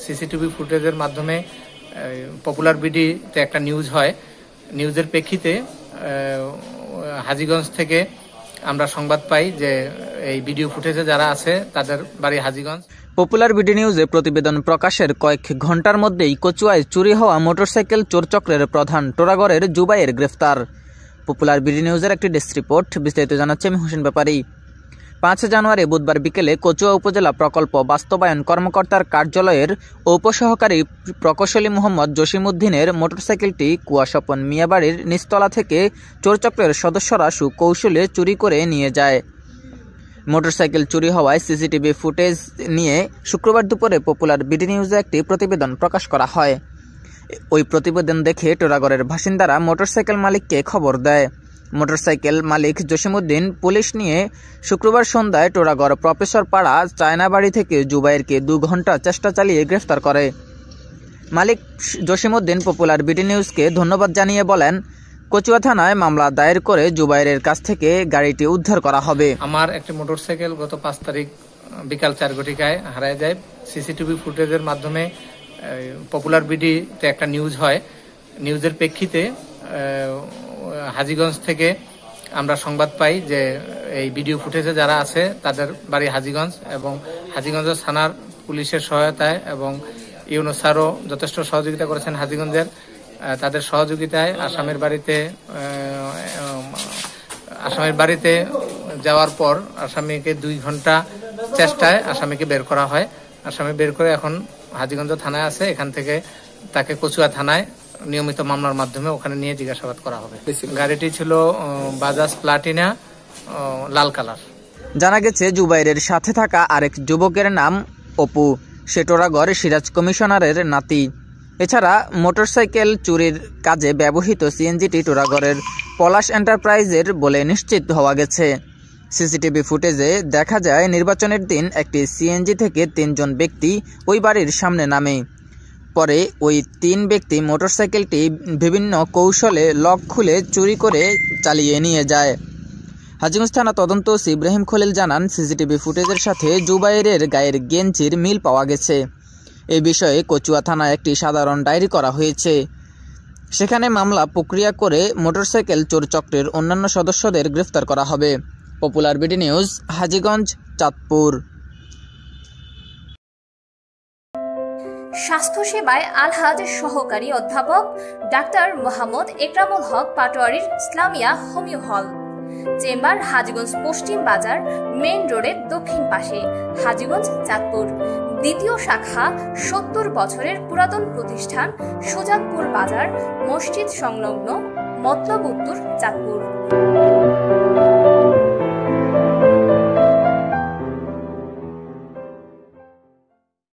CCTV ফুটেজের মাধ্যমে popular বিডিতে একটা news হয়। নিউজের প্রেক্ষিতে হাজীগঞ্জ থেকে আমরা সংবাদ পাই যে এই ভিডিও ফুটেজে যারা আছে তাদের বাড়ি হাজীগঞ্জ। পপুলার বিডি নিউজে প্রতিবেদন প্রকাশের কয়েক ঘন্টার মধ্যেই কচুয়ায় চুরি হওয়া মোটরসাইকেল চোর চক্রের প্রধান টোরাগড়ের জুবাইর গ্রেফতার। পপুলার বিডি নিউজের একটি ডেস্ক রিপোর্ট, বিস্তারিত জানাচ্ছে আমি হোসেন ব্যাপারী। 5 জানুয়ারি বুধবার বিকেলে কচুয়া উপজেলা প্রকল্প বাস্তবায়ন কর্মকর্তার কার্যালয়ের উপসহকারী প্রকৌশলী মোহাম্মদ জসিমউদ্দিনের মোটরসাইকেলটি কুয়াস্বপন মিয়াবাড়ির নিচতলা থেকে চোরচক্রের সদস্যরা সুকৌশলে চুরি করে নিয়ে যায়। মোটরসাইকেল চুরি হওয়ায় সিসিটিভি ফুটেজ নিয়ে শুক্রবার দুপুরে পপুলার বিডি নিউজে একটি প্রতিবেদন প্রকাশ করা হয়। ওই প্রতিবেদন দেখে টোরাগড়ের বাসিন্দারা মোটরসাইকেল মালিককে খবর দেয়। মোটরসাইকেল মালিক জসিমউদ্দিন পুলিশ নিয়ে শুক্রবার সন্ধ্যায় টোরাগড় প্রফেসর পাড়া চায়নাবাড়ি থেকে জুবাইরকে 2 ঘন্টা চেষ্টা চালিয়ে গ্রেফতার করে। মালিক জসিমউদ্দিন পপুলার বিডি নিউজকে ধন্যবাদ জানিয়ে বলেন, কচুয়া থানায় মামলা দায়ের করে জুবাইরের কাছ থেকে গাড়িটি উদ্ধার করা হবে। আমার একটি মোটরসাইকেল গত 5 তারিখ বিকাল 4 ঘটিকায় হারায় যায়। সিসিটিভি ফুটেজের মাধ্যমে পপুলার বিডিতে একটা নিউজ হয়। নিউজের প্রেক্ষিতে হাজীগঞ্জ থেকে আমরা সংবাদ পাই যে এই ভিডিও ফুটেজে যারা আছে তাদের বাড়ি হাজীগঞ্জ, এবং হাজীগঞ্জ থানার পুলিশের সহায়তায় এবং ইউনুস স্যারও যথেষ্ট সহযোগিতা করেছেন হাজীগঞ্জের। তাদের সহযোগিতায় আসামের বাড়িতে যাওয়ার পর আসামিকে 2 ঘন্টা চেষ্টায় আসামিকে বের করা হয়। আসামি বের করে এখন হাজীগঞ্জ থানায় আছে। এখান থেকে তাকে কচুয়া থানায় নিয়মিত মামলার মাধ্যমে ওখানে নিয়ে জিজ্ঞাসাবাদ করা হবে। গাড়িটি ছিল বাজাজ প্লাটিনা, লাল কালার। জানা গেছে জুবাইরের সাথে থাকা আরেক যুবকের নাম অপু, সে টোরাগড় সিরাজ কমিশনারের নাতি। এছাড়া মোটরসাইকেল চুরির কাজে ব্যবহৃত সিএনজিটি টোরাগড়ের পলাশ এন্টারপ্রাইজের বলে নিশ্চিত হওয়া গেছে। সিসিটিভি ফুটেজে দেখা যায় নির্বাচনের দিন একটি সিএনজি থেকে 3 জন ব্যক্তি ওই বাড়ির সামনে নামে। পরে ওই 3 ব্যক্তি মোটরসাইকেলটি বিভিন্ন কৌশলে লক খুলে চুরি করে চালিয়ে নিয়ে যায়। হাজীগঞ্জ থানা তদন্ত ওসি ইব্রাহিম খলিল জানান, সিসিটিভি ফুটেজের সাথে জুবাইরের গায়ের গেঞ্জির মিল পাওয়া গেছে। এই বিষয়ে কচুয়া থানায় একটি সাধারণ ডায়েরি করা হয়েছে। সেখানে মামলা প্রক্রিয়া করে মোটরসাইকেল চোর চক্রের অন্যান্য সদস্যদের গ্রেফতার করা হবে। Popular BD news, Hajiganj, Chandpur. স্বাস্থ্যসেবায় আলহাজ সহকারী অধ্যাপক ডাক্তার মোহাম্মদ একরামুল হক পাটোয়ারির Islamia homeo hall, chamber Hajiganj পশ্চিম বাজার মেইন রোডের দক্ষিণ পাশে, হাজীগঞ্জ, চাঁদপুর। দ্বিতীয় শাখা 70 বছরের পুরাতন প্রতিষ্ঠান, সুজাতপুর বাজার, মসজিদ সংলগ্ন, মতলব উত্তর, চাঁদপুর।